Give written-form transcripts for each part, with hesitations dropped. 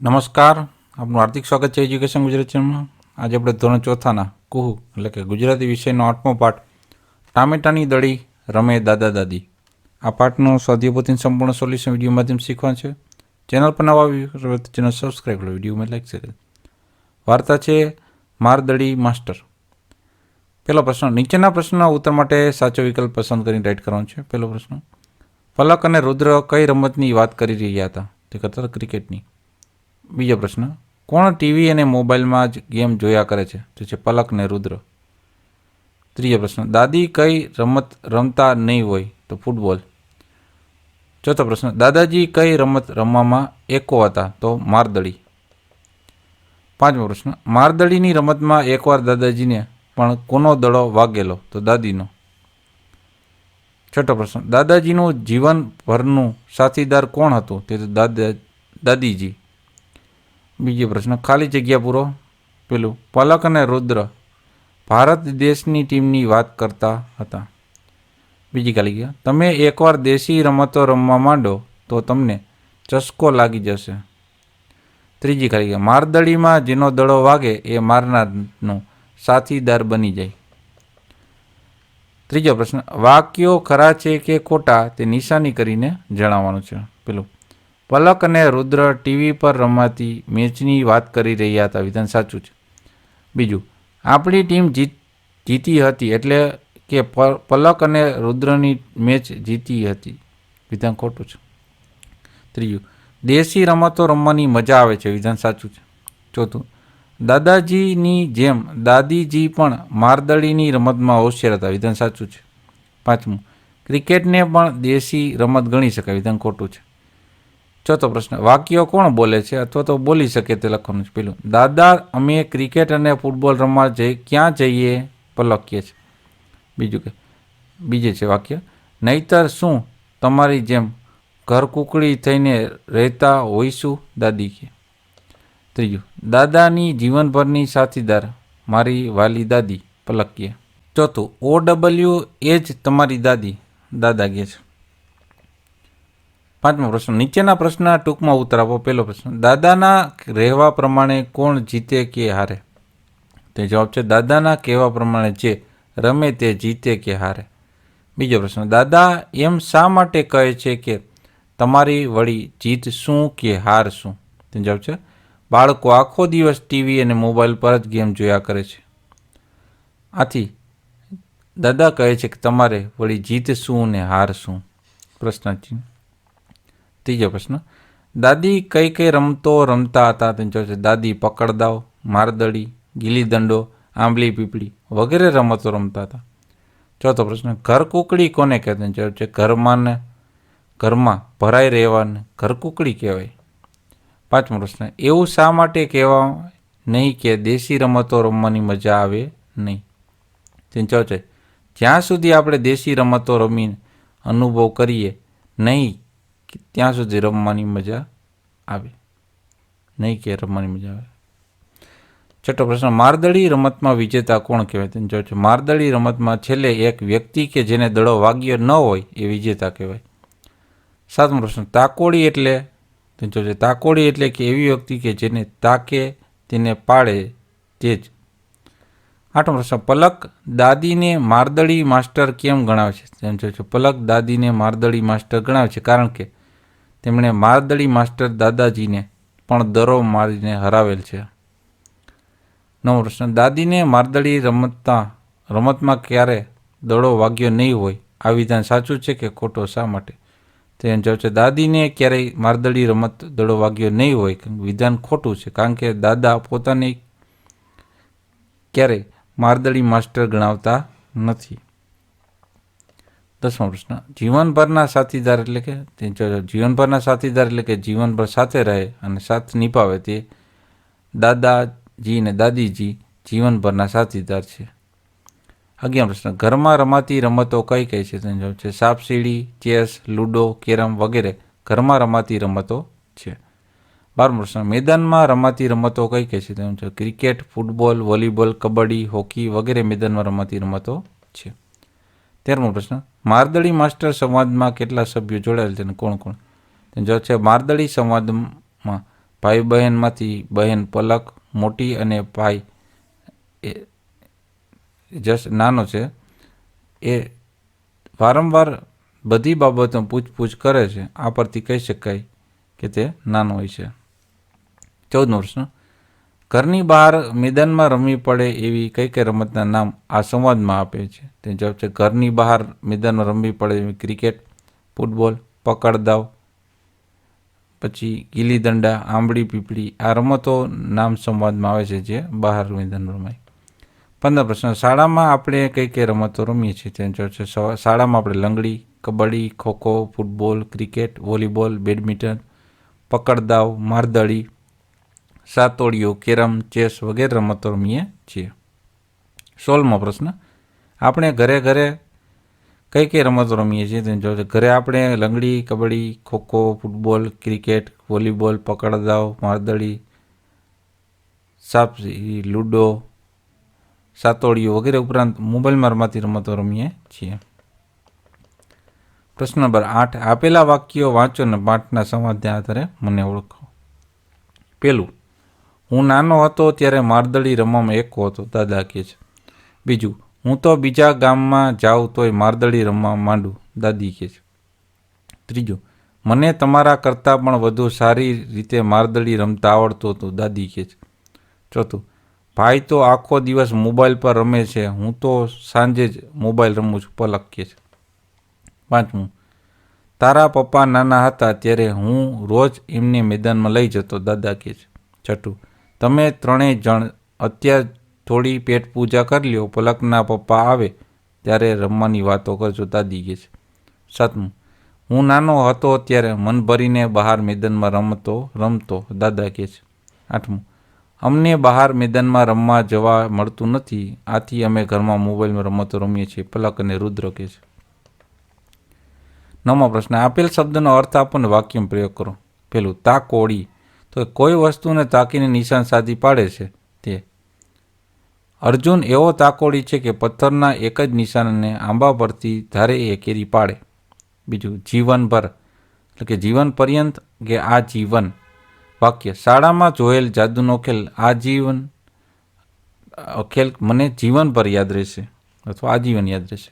નમસ્કાર, આપનું હાર્દિક સ્વાગત છે એજ્યુકેશન ગુજરાતી ચેનલમાં. આજે આપણે ધોરણ ચોથાના કુહુ એટલે કે ગુજરાતી વિષયનો 8મો પાઠ ટામેટાની દળી રમે દાદા દાદી. આ પાઠનો સ્વાધ્યાયપોથીનું સંપૂર્ણ સોલ્યુશન વિડીયો માધ્યમ શીખવા છે. ચેનલ પર નવા આવ્યું ચેનલ સબસ્ક્રાઈબ કરો, વિડીયોમાં લાઈક શેર. વાર્તા છે મારદડી માસ્ટર. પહેલો પ્રશ્ન, નીચેના પ્રશ્નના ઉત્તર માટે સાચો વિકલ્પ પસંદ કરીને રાઈટ કરવાનો છે. પહેલો પ્રશ્ન, પલક અને રુદ્ર કઈ રમતની વાત કરી રહ્યા હતા? તે કરતા ક્રિકેટની. બીજો પ્રશ્ન, કોણ ટીવી અને મોબાઈલમાં જ ગેમ જોયા કરે છે? તો છે પલક ને રુદ્ર. ત્રીજો પ્રશ્ન, દાદી કઈ રમત રમતા નહીં હોય? તો ફૂટબોલ. ચોથો પ્રશ્ન, દાદાજી કઈ રમત રમવામાં એકો હતા? તો મારદડી. પાંચમો પ્રશ્ન, મારદડીની રમતમાં એકવાર દાદાજીને પણ કોનો દડો વાગેલો? તો દાદીનો. છઠ્ઠો પ્રશ્ન, દાદાજીનું જીવનભરનું સાથીદાર કોણ હતું? તે દાદીજી. બીજો પ્રશ્ન, ખાલી જગ્યા પૂરો. પેલું, પલક અને રુદ્ર ભારત દેશની ટીમની વાત કરતા હતા. બીજી ખાલી ગયા, તમે એકવાર દેશી રમતો રમવા માંડો તો તમને ચસ્કો લાગી જશે. ત્રીજી ખાલી ગયા, મારદડીમાં જેનો દડો વાગે એ મારનારનો સાથીદાર બની જાય. ત્રીજો પ્રશ્ન, વાક્યો ખરા છે કે ખોટા તે નિશાની કરીને જણાવવાનું છે. પેલું, પલક અને રુદ્ર ટીવી પર રમાતી મેચની વાત કરી રહ્યા હતા. વિધાન સાચું છે. બીજું, આપણી ટીમ જીતી હતી એટલે કે પલક અને રુદ્રની મેચ જીતી હતી. વિધાન ખોટું છે. ત્રીજું, દેશી રમતો રમવાની મજા આવે છે. વિધાન સાચું છે. ચોથું, દાદાજીની જેમ દાદીજી પણ મારદડીની રમતમાં હોશિયાર હતા. વિધાન સાચું છે. પાંચમું, ક્રિકેટને પણ દેશી રમત ગણી શકાય. વિધાન ખોટું છે. ચોથો પ્રશ્ન, વાક્યો કોણ બોલે છે અથવા તો બોલી શકે તે લખવાનું છે. પેલું, દાદા અમે ક્રિકેટ અને ફૂટબોલ રમવા ક્યાં જઈએ? પલક કહે છે. બીજું કે બીજે છે વાક્ય, નહીતર શું તમારી જેમ ઘરકુકડી થઈને રહેતા હોઈશું? દાદી કહે. ત્રીજું, દાદાની જીવનભરની સાથીદાર મારી વાલી દાદી. પલક કહે. ચોથું, OW એ જ તમારી દાદી? દાદા કહે છે. પાંચમો પ્રશ્ન, નીચેના પ્રશ્નના ટૂંકમાં ઉત્તર આપો. પહેલો પ્રશ્ન, દાદાના રહેવા પ્રમાણે કોણ જીતે કે હારે? તે જવાબ છે દાદાના કહેવા પ્રમાણે જે રમે તે જીતે કે હારે. બીજો પ્રશ્ન, દાદા એમ શા માટે કહે છે કે તમારી વળી જીત શું કે હાર શું? તે જવાબ છે બાળકો આખો દિવસ ટીવી અને મોબાઈલ પર જ ગેમ જોયા કરે છે, આથી દાદા કહે છે કે તમારે વળી જીત શું ને હાર શું? પ્રશ્નચિહ્ન. ત્રીજો પ્રશ્ન, દાદી કઈ કઈ રમતો રમતા હતા? તે જવાબ છે દાદી પકડદાવ, મારદડી, ગીલી દંડો, આંબલી પીપળી વગેરે રમતો રમતા હતા. ચોથો પ્રશ્ન, ઘરકુકડી કોને કહેવાય? જવાબ છે ઘરમાં ભરાઈ રહેવાને ઘરકુકડી કહેવાય. પાંચમો પ્રશ્ન, એવું શા માટે કહેવાય નહીં કે દેશી રમતો રમવાની મજા આવે નહીં? તે જવાબ છે જ્યાં સુધી આપણે દેશી રમતો રમીને અનુભવ કરીએ નહીં ત્યાં સુધી રમવાની મજા આવે નહીં કે રમવાની મજા આવે. છઠ્ઠો પ્રશ્ન, મારદડી રમતમાં વિજેતા કોણ કહેવાય? તેને જવાબ છે મારદડી રમતમાં છેલ્લે એક વ્યક્તિ કે જેને દડો વાગ્યો ન હોય એ વિજેતા કહેવાય. સાતમો પ્રશ્ન, તાકોડી એટલે? તેને જવાબ છે તાકોડી એટલે કે એવી વ્યક્તિ કે જેને તાકે તેને પાડે તે જ. આઠમો પ્રશ્ન, પલક દાદીને મારદડી માસ્ટર કેમ ગણાવે છે? તેને જવાબ છે પલક દાદીને મારદડી માસ્ટર ગણાવે છે કારણ કે તેમણે મારદડી માસ્ટર દાદાજીને પણ દરો મારીને હરાવેલ છે. નવમો પ્રશ્ન, દાદીને મારદડી રમતમાં ક્યારે દડો વાગ્યો નહીં હોય આ વિધાન સાચું છે કે ખોટો? શા માટે? તેને જવાબ છે દાદીને ક્યારેય મારદડી રમત દડો વાગ્યો નહીં હોય વિધાન ખોટું છે કારણ કે દાદા પોતાને ક્યારેય મારદડી માસ્ટર ગણાવતા નથી. દસમો પ્રશ્ન, જીવનભરના સાથીદાર એટલે કે? જીવનભરના સાથીદાર એટલે કે જીવનભર સાથે રહે અને સાથ નિભાવે તે દાદાજી અને દાદીજી જીવનભરના સાથીદાર છે. 11મો પ્રશ્ન, ઘરમાં રમાતી રમતો કઈ કઈ છે? તેનો જવાબ છે સાપસીડી, ચેસ, લૂડો, કેરમ વગેરે ઘરમાં રમાતી રમતો છે. 12મો પ્રશ્ન, મેદાનમાં રમાતી રમતો કઈ કઈ છે? તેનો જવાબ cricket, football, volleyball, kabaddi, hockey વગેરે મેદાનમાં રમાતી રમતો છે. 13મો પ્રશ્ન, મારદડી માસ્ટર સંવાદમાં કેટલા સભ્યો જોડાયેલ છે અને કોણ કોણ? તેનો જવાબ છે મારદડી સંવાદમાં ભાઈ બહેનમાંથી બહેન પલક મોટી અને ભાઈ જસ્ટ નાનો છે, એ વારંવાર બધી બાબતો પૂછપૂછ કરે છે. આ પરથી કહી શકાય કે તે નાનો હોય છે. 14મો પ્રશ્ન, ઘરની બહાર મેદાનમાં રમવી પડે એવી કઈ કઈ રમતના નામ આ સંવાદમાં આપે છે? તે જવાબ છે ઘરની બહાર મેદાનમાં રમવી પડે એવી ક્રિકેટ, ફૂટબોલ, પકડદાવ, પછી ગીલી દંડા, આંબળી પીપળી. આ રમતો નામ સંવાદમાં આવે છે જે બહાર મેદાનમાં રમાય. 15 પ્રશ્ન, શાળામાં આપણે કઈ કઈ રમતો રમીએ છીએ? તે જવાબ છે શાળામાં આપણે લંગડી, kabaddi, kho kho, football, cricket, volleyball, badminton, પકડદાવ, મારદડી, સાતોડિયું, કેરમ, ચેસ વગેરે રમતો રમીએ છીએ. 16મો પ્રશ્ન, આપણે ઘરે કઈ કઈ રમતો રમીએ છીએ? તેનો જવાબ છે ઘરે આપણે લંગડી, kabaddi, kho kho, football, cricket, volleyball, પકડદાવ, મારદડી, સાપસી, લૂડો, સાતોડિયું વગેરે ઉપરાંત મોબાઈલમાં રમાતી રમતો રમીએ છીએ. પ્રશ્ન નંબર 8, આપેલા વાક્યો વાંચો અને પાઠના સંવાદના આધારે મને ઓળખો. પહેલું, હું નાનો હતો ત્યારે મારદડી રમવામાં એકકો હતો, દાદા કહે છે. બીજું, હું તો બીજા ગામમાં જાઉં તોય મારદડી રમવા માંડું, દાદી કહે છે. ત્રીજું, મને તમારા કરતાં પણ વધુ સારી રીતે મારદડી રમતા આવડતું હતું, દાદી કહે છે. ચોથું, ભાઈ તો આખો દિવસ મોબાઈલ પર રમે છે, હું તો સાંજે જ મોબાઈલ રમું છું, પલક કહે છે. પાંચમું, તારા પપ્પા નાના હતા ત્યારે હું રોજ એમને મેદાનમાં લઈ જતો, દાદા કહે છે. છઠ્ઠું, તમે ત્રણેય જણ અત્યારે થોડી પેટ પૂજા કરી લ્યો, પલકના પપ્પા આવે ત્યારે રમવાની વાતો કરજો, દાદી કહે છે. સાતમું, હું નાનો હતો ત્યારે મન ભરીને બહાર મેદાનમાં રમતો, દાદા કહે છે. આઠમું, અમને બહાર મેદાનમાં રમવા જવા મળતું નથી, આથી અમે ઘરમાં મોબાઈલમાં રમતો રમીએ છીએ, પલક અને રુદ્ર કહે છે. 9મો પ્રશ્ન, આપેલ શબ્દનો અર્થ આપો અને વાક્યમાં પ્રયોગ કરો. પહેલું, તાકોડી, તો કોઈ વસ્તુને તાકીને નિશાન સાધી પાડે છે તે. અર્જુન એવો તાકોડી છે કે પથ્થરના એક જ નિશાનને આંબા પરથી ધારે એ કેરી પાડે. બીજું, જીવનભર એટલે કે જીવન પર્યંત કે આ જીવન. વાક્ય, શાળામાં જોયેલ જાદુનો ખેલ ખેલ મને જીવનભર યાદ રહેશે અથવા આજીવન યાદ રહેશે.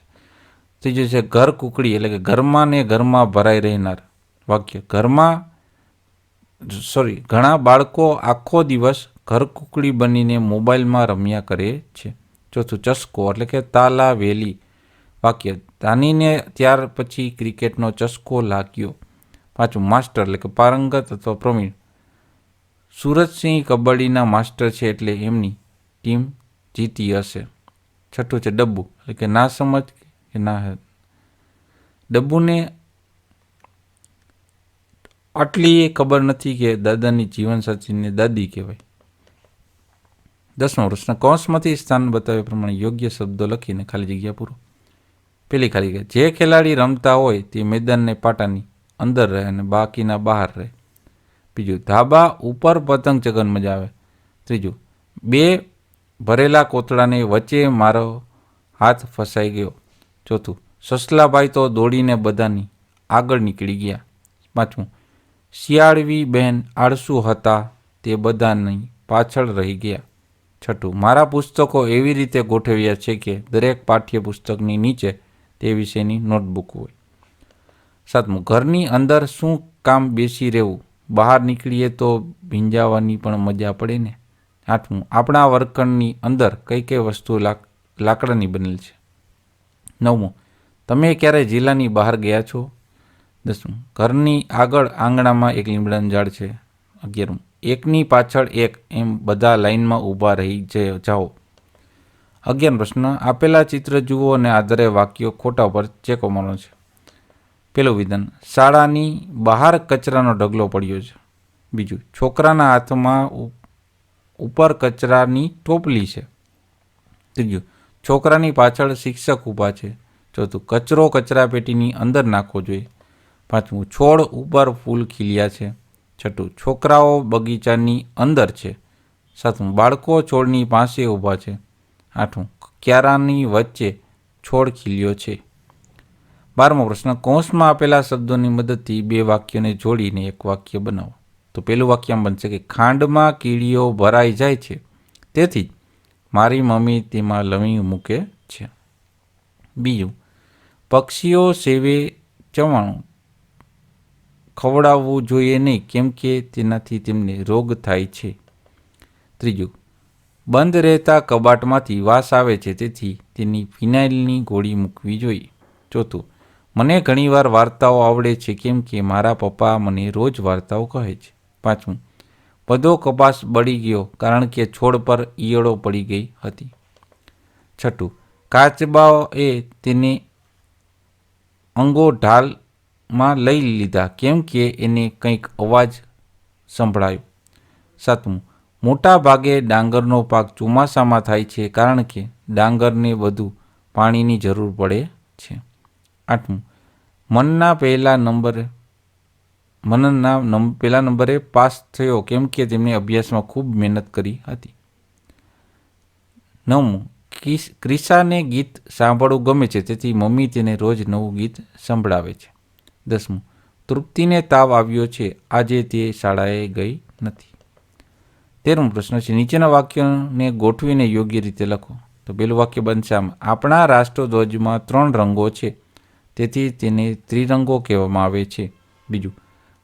ત્રીજું છે ઘર કુકડી એટલે કે ઘરમાં ને ઘરમાં ભરાઈ રહેનાર. વાક્ય, ઘણા બાળકો આખો દિવસ ઘર કુકડી બનીને મોબાઈલમાં રમ્યા કરે છે. ચોથું, ચસ્કો એટલે કે તાલાવેલી. વાક્ય, તાનીને ત્યાર પછી ક્રિકેટનો ચસ્કો લાગ્યો. પાંચમું, માસ્ટર એટલે કે પારંગત અથવા પ્રવીણ. સુરજસિંહ કબડ્ડીના માસ્ટર છે એટલે એમની ટીમ જીતી હશે. છઠ્ઠું છે ડબ્બુ એટલે કે ના સમજ કે ના. ડબ્બુને આટલી ખબર નથી કે દાદાની જીવનસાથીને દાદી કહેવાય. 10મો પ્રશ્ન, કૌંસમાંથી સ્થાન બતાવ્યા પ્રમાણે યોગ્ય શબ્દો લખીને ખાલી જગ્યા પૂરો. પેલી ખાલી જગ્યા, જે ખેલાડી રમતા હોય તે મેદાનને પાટાની અંદર રહે અને બાકીના બહાર રહે. બીજું, ધાબા ઉપર પતંગ ચગન મજા આવે. ત્રીજું, બે ભરેલા કોથળાને વચ્ચે મારો હાથ ફસાઈ ગયો. ચોથું, સસલાભાઈ તો દોડીને બધાની આગળ નીકળી ગયા. પાંચમું, શિયાળવી બહેન આળસુ હતા તે બધાની પાછળ રહી ગયા. છઠ્ઠું, મારા પુસ્તકો એવી રીતે ગોઠવ્યા છે કે દરેક પાઠ્યપુસ્તકની નીચે તે વિશેની નોટબુક હોય. સાતમું, ઘરની અંદર શું કામ બેસી રહેવું, બહાર નીકળીએ તો ભીંજાવાની પણ મજા પડે ને. આઠમું, આપણા વર્ગખંડની અંદર કઈ કઈ વસ્તુ લાકડાની બનેલ છે. નવમું, તમે ક્યારે જિલ્લાની બહાર ગયા છો. 10મું, ઘરની આગળ આંગણામાં એક લીમડાનું ઝાડ છે. 11મું, એકની પાછળ એક એમ બધા લાઈનમાં ઊભા રહી જાઓ. 11 પ્રશ્ન, આપેલા ચિત્ર જુઓ અને આધારે વાક્યો ખોટા પર ચેકો મારવાનો છે. પહેલું વિધાન, શાળાની બહાર કચરાનો ઢગલો પડ્યો છે. બીજું, છોકરાના હાથમાં ઉપર કચરાની ટોપલી છે. ત્રીજું, છોકરાની પાછળ શિક્ષક ઊભા છે. ચોથું, કચરો કચરાપેટીની અંદર નાખવો જોઈએ. પાંચમું, છોડ ઉપર ફૂલ ખીલ્યા છે. છઠ્ઠું, છોકરાઓ બગીચાની અંદર છે. સાતમું, બાળકો છોડની પાસે ઊભા છે. આઠમું, ક્યારાની વચ્ચે છોડ ખીલ્યો છે. 12મો પ્રશ્ન, કૌંસમાં આપેલા શબ્દોની મદદથી બે વાક્યોને જોડીને એક વાક્ય બનાવો. તો તો પેલું વાક્ય આમ બનશે કે ખાંડમાં કીડીઓ ભરાઈ જાય છે, તેથી જ મારી મમ્મી તેમાં લવિંગ મૂકે છે. બીજું, પક્ષીઓ સેવે ચવાણું ખવડાવવું જોઈએ નહીં, કેમ કે તેનાથી તેમને રોગ થાય છે. ત્રીજું, બંધ રહેતા કબાટમાંથી વાસ આવે છે, તેથી તેની ફિનાઇલની ગોળી મૂકવી જોઈએ. ચોથું, મને ઘણીવાર વાર્તાઓ આવડે છે, કેમ કે મારા પપ્પા મને રોજ વાર્તાઓ કહે છે. પાંચમું, બધો કપાસ બળી ગયો કારણ કે છોડ પર ઈયળો પડી ગઈ હતી. છઠ્ઠું, કાચબાએ તેને અંગો ઢાલમાં લઈ લીધા કેમ કે એને કંઈક અવાજ સંભળાયો. સાતમું, મોટા ભાગે ડાંગરનો પાક ચોમાસામાં થાય છે કારણ કે ડાંગરને વધુ પાણીની જરૂર પડે છે. આઠમું, મનના પહેલા નંબરે પાસ થયો કેમ કે તેમણે અભ્યાસમાં ખૂબ મહેનત કરી હતી. નવમું, ક્રિશાને ગીત સાંભળવું ગમે છે, તેથી મમ્મી તેને રોજ નવું ગીત સંભળાવે છે. 10મું, તૃપ્તિને તાવ આવ્યો છે, આજે તે શાળાએ ગઈ નથી. 13મો પ્રશ્ન છે, નીચેના વાક્યોને ગોઠવીને યોગ્ય રીતે લખો. તો પેલું વાક્ય બનશે આમ, આપણા રાષ્ટ્રધ્વજમાં 3 રંગો છે, તેથી તેને ત્રિરંગો કહેવામાં આવે છે. બીજું,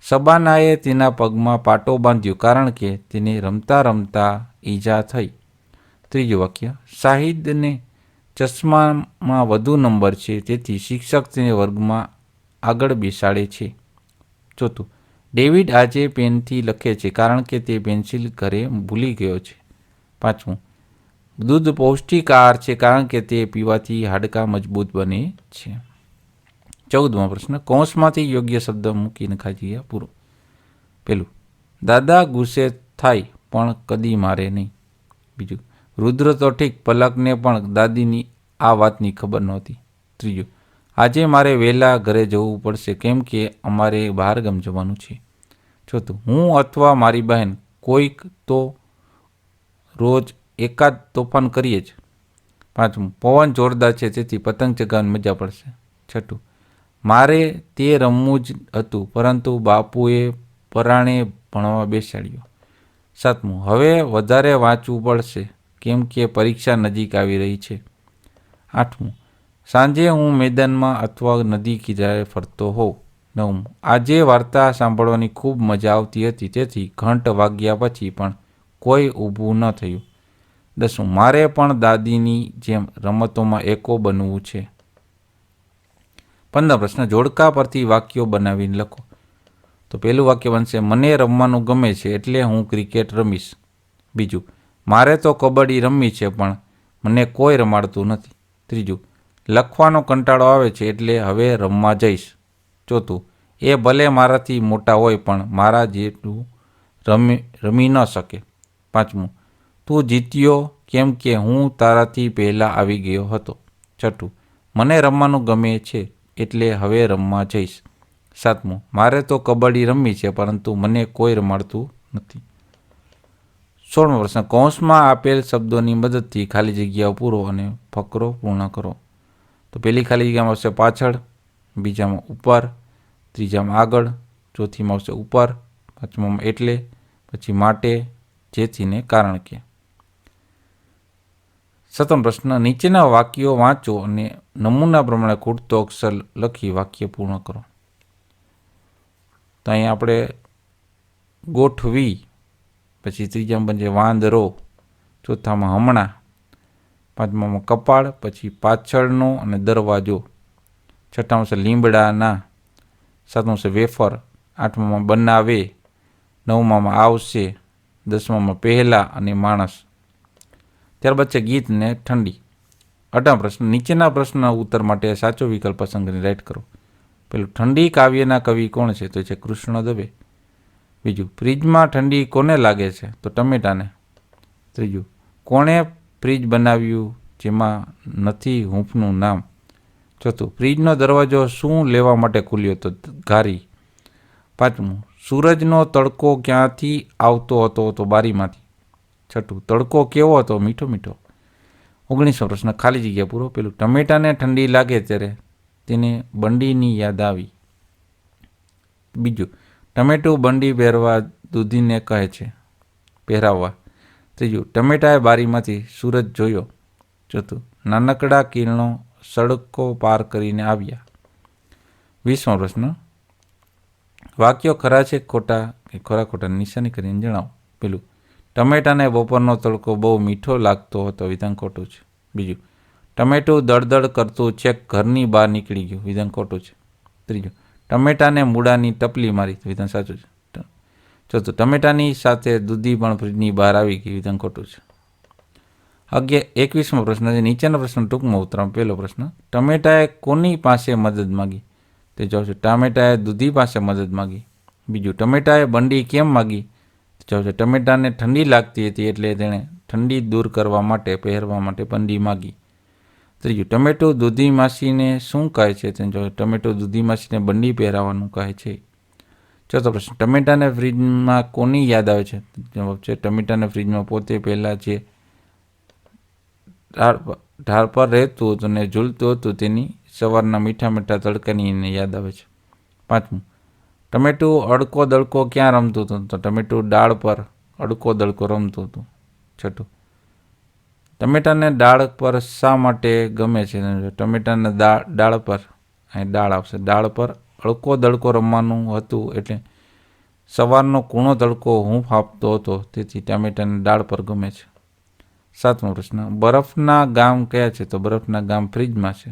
શબાનાએ તેના પગમાં પાટો બાંધ્યો કારણ કે તેને રમતા રમતા ઈજા થઈ. ત્રીજું વાક્ય, શાહિદને ચશ્મામાં વધુ નંબર છે, તેથી શિક્ષક તેને વર્ગમાં આગળ બેસાડે છે. ચોથું, ડેવિડ આજે પેનથી લખે છે કારણ કે તે પેન્સિલ ઘરે ભૂલી ગયો છે. પાંચમું, દૂધ પૌષ્ટિક આહાર છે કારણ કે તે પીવાથી હાડકાં મજબૂત બને છે. 14મો પ્રશ્ન, કૌંસમાંથી યોગ્ય શબ્દ મૂકીને ખાલી જગ્યા પૂરો. પેલું, દાદા ગુસ્સે થાય પણ કદી મારે નહીં. બીજું, રુદ્ર તો ઠીક, પલકને પણ દાદીની આ વાતની ખબર નહોતી. ત્રીજું, આજે મારે વહેલા ઘરે જવું પડશે કેમ કે અમારે બહારગામ જવાનું છે. ચોથું, હું અથવા મારી બહેન કોઈક તો રોજ એકાદ તોફાન કરીએ જ. પાંચમું, પવન જોરદાર છે, તેથી પતંગ ચગાવવાની મજા પડશે. છઠ્ઠું, મારે તે રમવું જ હતું પરંતુ બાપુએ પરાણે ભણવા બેસાડ્યો. સાતમું, હવે વધારે વાંચવું પડશે કેમ કે પરીક્ષા નજીક આવી રહી છે. આઠમું, સાંજે હું મેદાનમાં અથવા નદી કિનારે ફરતો હોઉં. નવમું, આજે વાર્તા સાંભળવાની ખૂબ મજા આવતી હતી, તેથી ઘંટ વાગ્યા પછી પણ કોઈ ઊભું ન થયું. 10મું, મારે પણ દાદીની જેમ રમતોમાં એકો બનવું છે. 15 પ્રશ્ન, જોડકા પરથી વાક્યો બનાવીને લખો. તો પહેલું વાક્ય બનશે, મને રમવાનું ગમે છે એટલે હું ક્રિકેટ રમીશ. બીજું, મારે તો કબડ્ડી રમવી છે પણ મને કોઈ રમાડતું નથી. ત્રીજું, લખવાનો કંટાળો આવે છે એટલે હવે રમવા જઈશ. ચોથું, એ ભલે મારાથી મોટા હોય પણ મારા જેટલું રમી ન શકે. પાંચમું, તું જીત્યો કેમ કે હું તારાથી પહેલાં આવી ગયો હતો. છઠ્ઠું, મને રમવાનું ગમે છે એટલે હવે રમવા જઈશ. સાતમું, મારે તો કબડ્ડી રમવી છે પરંતુ મને કોઈ રમાડતું નથી. 16મો પ્રશ્ન, કૌંસમાં આપેલ શબ્દોની મદદથી ખાલી જગ્યાઓ પૂરો અને ફકરો પૂર્ણ કરો. તો પહેલી ખાલી જગ્યામાં આવશે પાછળ, બીજામાં ઉપર, ત્રીજામાં આગળ, ચોથીમાં આવશે ઉપર, પાંચમામાં એટલે, પછી માટે, જેથી ને કારણ કે. 17મો પ્રશ્ન, નીચેના વાક્યો વાંચો અને નમૂના પ્રમાણે ખૂટતો અક્ષર લખી વાક્ય પૂર્ણ કરો. તો અહીં આપણે ગોઠવી, પછી ત્રીજામાં બનશે વાંદરો, ચોથામાં હમણાં, પાંચમામાં કપાળ, પછી પાછળનો અને દરવાજો, છઠ્ઠામાં છે લીમડાના, સાતમું છે વેફર, આઠમામાં બનાવે, નવમામાં આવશે, 10મામાં પહેલા અને માણસ. ત્યારબાદ છે ગીત ને ઠંડી. 18મો પ્રશ્ન, નીચેના પ્રશ્નના ઉત્તર માટે સાચો વિકલ્પ પસંદ કરીને રાઈટ કરો. પેલું, ઠંડી કાવ્યના કવિ કોણ છે? તો છે કૃષ્ણ દવે. બીજું, ફ્રીજમાં ઠંડી કોને લાગે છે? તો ટમેટાને. ત્રીજું, કોણે ફ્રીજ બનાવ્યું જેમાં નથી હૂંફનું નામ? ચોથું, ફ્રીજનો દરવાજો શું લેવા માટે ખુલ્યો? તો ઘારી. પાંચમું, સૂરજનો તડકો ક્યાંથી આવતો હતો? તો બારીમાંથી. છઠ્ઠું, તડકો કેવો હતો? મીઠો મીઠો. 19મો પ્રશ્ન, ખાલી જગ્યા પૂરો. પેલું, ટમેટાને ઠંડી લાગે ત્યારે તેને બંડીની યાદ આવી. બીજું, ટમેટું બંડી પહેરવા દૂધીને કહે છે પહેરાવવા. ત્રીજું, ટમેટાએ બારીમાંથી સૂરજ જોયો. ચોથું, નાનકડા કિરણો સડકો પાર કરીને આવ્યા. 20મો પ્રશ્ન, વાક્યો ખરા છે ખોટા કે ખરા ખોટા નિશાની કરીને જણાવો. પેલું, ટમેટાને બપોરનો તડકો બહુ મીઠો લાગતો હતો, વિધાન ખોટું છે. બીજું, ટમેટું દળદળ કરતું છેક ઘરની બહાર નીકળી ગયું, વિધાન ખોટું છે. ત્રીજું, ટમેટાને મૂળાની ટપલી મારી, વિધાન સાચું છે. ચોથું, ટમેટાની સાથે દૂધી પણ ફ્રીજની બહાર આવી ગઈ, વિધાન ખોટું છે. 21મો પ્રશ્ન છે, નીચેના પ્રશ્ન ટૂંકમાં ઉત્તર. પહેલો પ્રશ્ન, ટમેટાએ કોની પાસે મદદ માગી? તે જવાબ છે ટમેટાએ દૂધી પાસે મદદ માગી. બીજું, ટમેટાએ બંડી કેમ માગી? જવાબ છે ટમેટાને ઠંડી લાગતી હતી એટલે તેણે ઠંડી દૂર કરવા માટે પહેરવા માટે બંડી માગી. ત્રીજું, ટમેટું દૂધી માસીને શું કહે છે? તે જવાબ ટમેટું દૂધી માસીને બંડી પહેરાવાનું કહે છે. ચોથો પ્રશ્ન, ટમેટાને ફ્રીજમાં કોની યાદ આવે છે? જવાબ છે ટમેટાને ફ્રીજમાં પોતે પહેલાં જે ઢાળ પર રહેતું હતું ને ઝૂલતું હતું તેની સવારના મીઠા મીઠા તડકાની એને યાદ આવે છે. પાંચમું, ટમેટું અડકો દડકો ક્યાં રમતું હતું? તો ટમેટું ડાળ પર અડકો દડકો રમતું હતું. છઠ્ઠું, ટમેટાને ડાળ પર શા માટે ગમે છે? ટમેટાને ડાળ પર, અહીં ડાળ આવશે, ડાળ પર અડકો દડકો રમવાનું હતું એટલે સવારનો કૂણો તડકો હૂંફ આપતો હતો તેથી ટમેટાને ડાળ પર ગમે છે. સાતમો પ્રશ્ન, બરફના ગામ કયા છે? તો બરફના ગામ ફ્રીજમાં છે.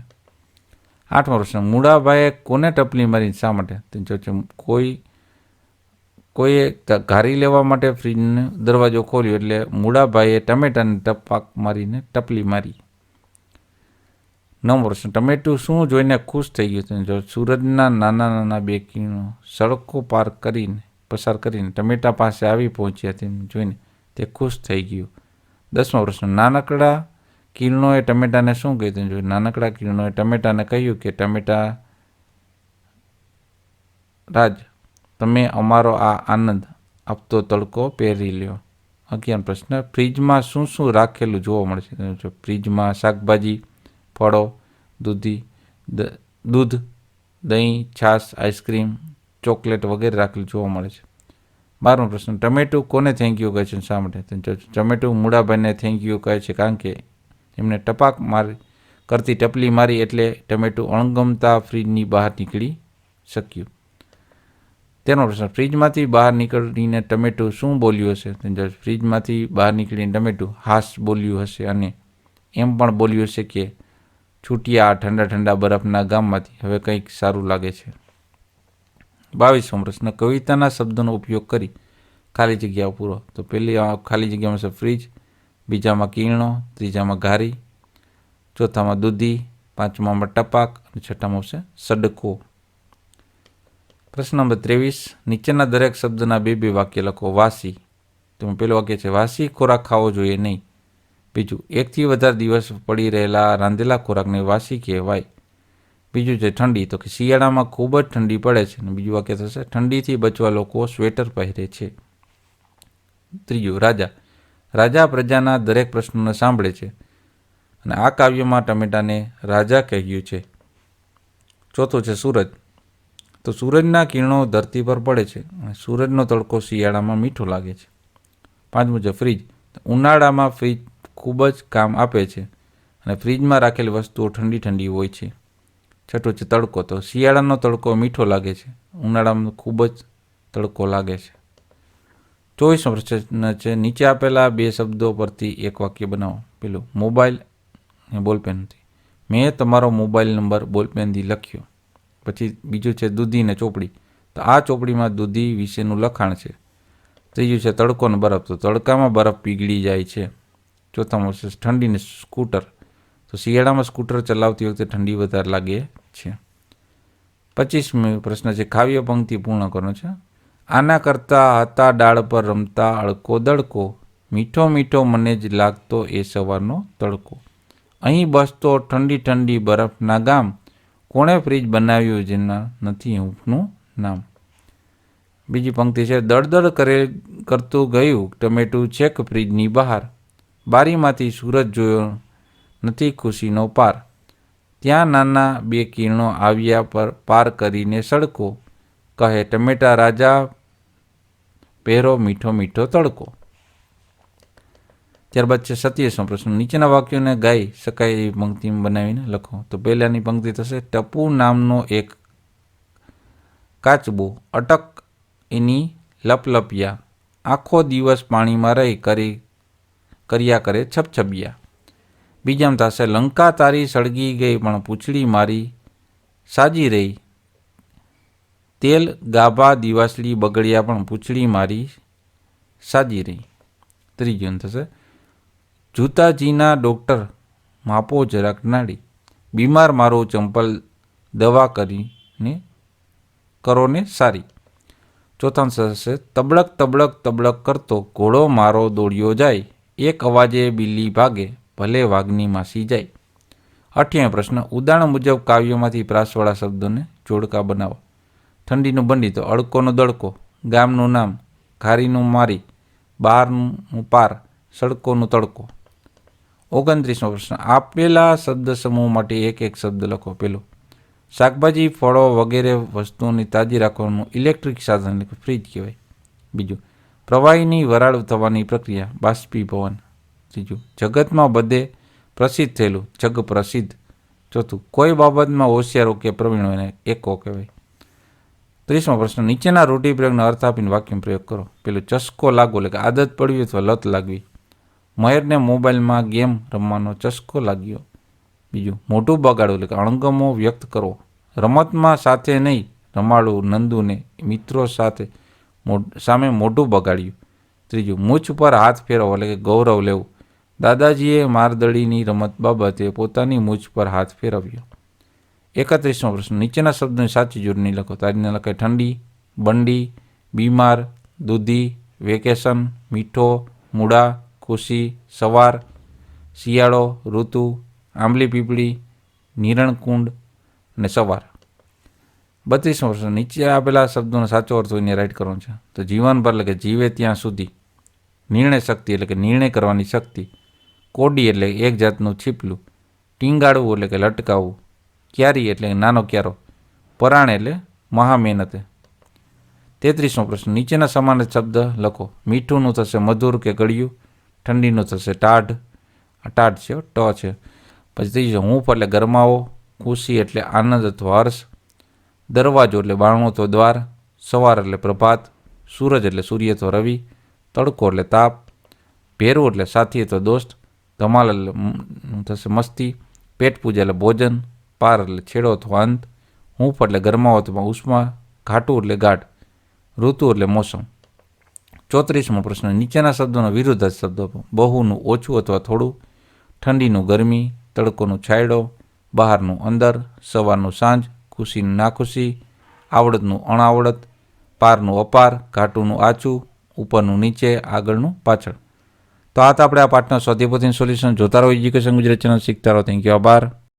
આઠમો પ્રશ્ન, મૂળાભાઈએ કોને ટપલી મારી શા માટે? તો કોઈએ ઘારી લેવા માટે ફ્રીજનો દરવાજો ખોલ્યો એટલે મૂળાભાઈએ ટમેટાને ટપાક મારીને ટપલી મારી. નવમો પ્રશ્ન, ટમેટું શું જોઈને ખુશ થઈ ગયું? જો સૂરજના નાના નાના બે કિરણો સડકો પસાર કરીને ટમેટા પાસે આવી પહોંચ્યા તેમ જોઈને તે ખુશ થઈ ગયું. 10મો પ્રશ્ન, નાનકડા કિરણોએ ટમેટાને શું કહ્યું? જો નાનકડા કિરણોએ ટમેટાને કહ્યું કે ટમેટા રાજ, તમે અમારો આ આનંદ આપતો તડકો પહેરી લ્યો. 11મો પ્રશ્ન, ફ્રીજમાં શું શું રાખેલું જોવા મળે છે? ફ્રીજમાં શાકભાજી, ફળો, દૂધ, દહીં, છાશ, આઈસ્ક્રીમ, ચોકલેટ વગેરે રાખેલું જોવા મળે છે. 12મો પ્રશ્ન, ટમેટું કોને થેન્ક યુ કહે છે શા માટે? ટમેટું મૂળાભાઈને થેન્ક યુ કહે છે કારણ કે એમને ટપાક કરતી ટપલી મારી એટલે ટમેટું અણગમતા ફ્રીજની બહાર નીકળી શક્યું. 13મો પ્રશ્ન, ફ્રીજમાંથી બહાર નીકળીને ટમેટું શું બોલ્યું હશે? ફ્રીજમાંથી બહાર નીકળીને ટમેટું હાશ બોલ્યું હશે અને એમ પણ બોલ્યું હશે કે છૂટ્યા આ ઠંડા ઠંડા બરફના ગામમાંથી હવે કંઈક સારું લાગે છે. 22મો પ્રશ્ન, કવિતાના શબ્દોનો ઉપયોગ કરી ખાલી જગ્યાઓ પૂરો. તો પહેલી ખાલી જગ્યામાં છે ફ્રીજ, બીજામાં કિરણો, ત્રીજામાં ઘારી, ચોથામાં દૂધી, પાંચમામાં ટપાક અને છઠ્ઠામાં છે સડકો. પ્રશ્ન નંબર 23, નીચેના દરેક શબ્દના બે વાક્ય લખો. વાસી, તો પહેલું વાક્ય છે વાસી ખોરાક ખાવો જોઈએ નહીં. બીજું, એકથી વધારે દિવસ પડી રહેલા રાંધેલા ખોરાકને વાસી કહેવાય. બીજું છે ઠંડી, તો કે શિયાળામાં ખૂબ જ ઠંડી પડે છે. અને બીજું વાક્ય થશે ઠંડીથી બચવા લોકો સ્વેટર પહેરે છે. ત્રીજું, રાજા પ્રજાના દરેક પ્રશ્નોને સાંભળે છે અને આ કાવ્યમાં ટમેટાને રાજા કહ્યું છે. ચોથું છે સૂરજ, તો સૂરજના કિરણો ધરતી પર પડે છે અને સૂરજનો તડકો શિયાળામાં મીઠો લાગે છે. પાંચમું છે ફ્રીજ, ઉનાળામાં ફ્રીજ ખૂબ જ કામ આપે છે અને ફ્રીજમાં રાખેલી વસ્તુઓ ઠંડી ઠંડી હોય છે. છઠ્ઠું છે તડકો, તો શિયાળાનો તડકો મીઠો લાગે છે, ઉનાળામાં ખૂબ જ તડકો લાગે છે. 24મો પ્રશ્ન છે, નીચે આપેલા બે શબ્દો પરથી એક વાક્ય બનાવો. પેલું, મોબાઈલ અને બોલપેનથી. મેં તમારો મોબાઈલ નંબર બોલપેનથી લખ્યો. પછી બીજું છે દૂધી ને ચોપડી, તો આ ચોપડીમાં દૂધી વિશેનું લખાણ છે. ત્રીજું છે તડકો ને બરફ, તો તડકામાં બરફ પીગળી જાય છે. ચોથામાં છે ઠંડી ને સ્કૂટર, તો શિયાળામાં સ્કૂટર ચલાવતી વખતે ઠંડી વધારે લાગે છે. 25મો પ્રશ્ન છે કાવ્ય પંક્તિ પૂર્ણ કરવાનો છે. આના કરતા હતા ડાળ પર રમતા અડકો દડકો, મીઠો મીઠો મને જ લાગતો એ સવારનો તડકો. અહીં બસતો ઠંડી ઠંડી બરફના ગામ, કોણે ફ્રીજ બનાવ્યું જેના નથી હૂંફનું નામ. બીજી પંક્તિ છે દળદળ કરતું ગયું ટમેટું છેક ફ્રીજની બહાર, બારીમાંથી સૂરજ જોયો નથી ખુશીનો પાર, ત્યાં નાના બે કિરણો આવ્યા પાર કરીને સડકો, કહે ટમેટા રાજા પહેરો મીઠો મીઠો તડકો. ત્યારબાદ છે 27મો પ્રશ્ન. નીચેના વાક્યોને ગાઈ શકાય એવી પંક્તિ બનાવીને લખો. તો પહેલાની પંક્તિ થશે, ટપુ નામનો એક કાચબો અટક એની લપલપિયા, આખો દિવસ પાણીમાં રહી કર્યા કરે છપછપિયા. બીજામાં થશે, લંકા તારી સળગી ગઈ પણ પૂંછડી મારી સાજી રહી, તેલ ગાભા દિવાસળી બગડ્યા પણ પૂંછડી મારી સાજી રહી. ત્રીજું થશે, જૂતાજીના ડૉક્ટર માપો જરાક નાડી, બીમાર મારો ચંપલ દવા કરીને કરો ને સારી. ચોથા થશે, તબડક તબડક તબડક કરતો ઘોડો મારો દોડ્યો જાય, એક અવાજે બિલ્લી ભાગે ભલે વાઘની માસી જાય. 8મો પ્રશ્ન. ઉદાહરણ મુજબ કાવ્યોમાંથી પ્રાસવાળા શબ્દોને જોડકા બનાવો. ઠંડીનું બંડી તો અડકોનો દડકો, ગામનું નામ, ઘારીનું મારી, બારનું પાર, સડકોનું તડકો. 29મો પ્રશ્ન. આપેલા શબ્દ સમૂહ માટે એક એક શબ્દ લખો. પેલો, શાકભાજી ફળો વગેરે વસ્તુઓની તાજી રાખવાનું ઇલેક્ટ્રિક સાધન એટલે ફ્રીજ કહેવાય. બીજું, પ્રવાહીની વરાળ થવાની પ્રક્રિયા બાષ્પીભવન. ત્રીજું, જગતમાં બધે પ્રસિદ્ધ થયેલું જગ પ્રસિદ્ધ. ચોથું, કોઈ બાબતમાં હોશિયારો કે પ્રવીણ હોય એકો કહેવાય. 30મો પ્રશ્ન. નીચેના રૂઢિપ્રયોગનો અર્થ આપીને વાક્ય પ્રયોગ કરો. પેલું, ચસ્કો લાગવો એટલે કે આદત પડવી અથવા લત લાગવી. મહેરને મોબાઈલમાં ગેમ રમવાનો ચસ્કો લાગ્યો. બીજું, મોઢું બગાડવું એટલે કે અણગમો વ્યક્ત કરવો. રમતમાં સાથે નહીં રમાડવું નંદુને મિત્રો સામે મોઢું બગાડ્યું. ત્રીજું, મૂછ પર હાથ ફેરવો એટલે કે ગૌરવ લેવું. દાદાજીએ મારદડીની રમત બાબતે પોતાની મૂછ પર હાથ ફેરવ્યો. 31મો પ્રશ્ન. નીચેના શબ્દોની સાચી જોડણી લખો. તારીને લખાય, ઠંડી, બંડી, બીમાર, દૂધી, વેકેશન, મીઠો, મૂળા, ખુશી, સવાર, શિયાળો, ઋતુ, આંબલી પીપળી, નિરણકુંડ અને સવાર. 32મો પ્રશ્ન. નીચે આપેલા શબ્દોનો સાચો અર્થ હોય રાઈટ કરવાનો છે. તો જીવનભર એટલે કે જીવે ત્યાં સુધી. નિર્ણય શક્તિ એટલે કે નિર્ણય કરવાની શક્તિ. કોડી એટલે એક જાતનું છીપલું. ટીંગાળવું એટલે કે લટકાવવું. ક્યારી એટલે નાનો ક્યારો. પરાણ એટલે મહા મહેનતે. 33મો પ્રશ્ન. નીચેના સમાન શબ્દ લખો. મીઠુંનું થશે મધુર કે ગળ્યું. ઠંડીનું થશે ટાઢ, ટાઢ છે ટ છે. પછી ત્રીજું, હૂંફ એટલે ગરમાવો. ખુશી એટલે આનંદ અથવા હર્ષ. દરવાજો એટલે બારણું અથવા દ્વાર. સવાર એટલે પ્રભાત. સૂરજ એટલે સૂર્ય અથવા રવિ. તડકો એટલે તાપ. ભેરું એટલે સાથી અથવા દોસ્ત. ધમાલ એટલે થશે મસ્તી. પેટ પૂજા એટલે ભોજન. પાર એટલે છેડો અથવા અંત. હૂંફ એટલે ગરમાવો અથવા ઉષ્મા. ઘાટું એટલે ગાઢ. ઋતુ એટલે મોસમ. 34મો પ્રશ્ન. નીચેના શબ્દોનો વિરુદ્ધાર્થ શબ્દ આપો. બહુનું ઓછું અથવા થોડું. ઠંડીનું ગરમી. તડકોનું છાંયડો. બહારનું અંદર. સવારનું સાંજ. ખુશીનું નાખુશી. આવડતનું અણાવડત. પારનું અપાર. ઘાટુનું આચું. ઉપરનું નીચે. આગળનું પાછળ. તો આ તો આપણે આ પાઠના સ્વાધ્યાય પોથીનું સોલ્યુશન જોતા રહો. એજ્યુકેશન ગુજરાતી ચેનલ શીખતા રહો. Thank you. આભાર.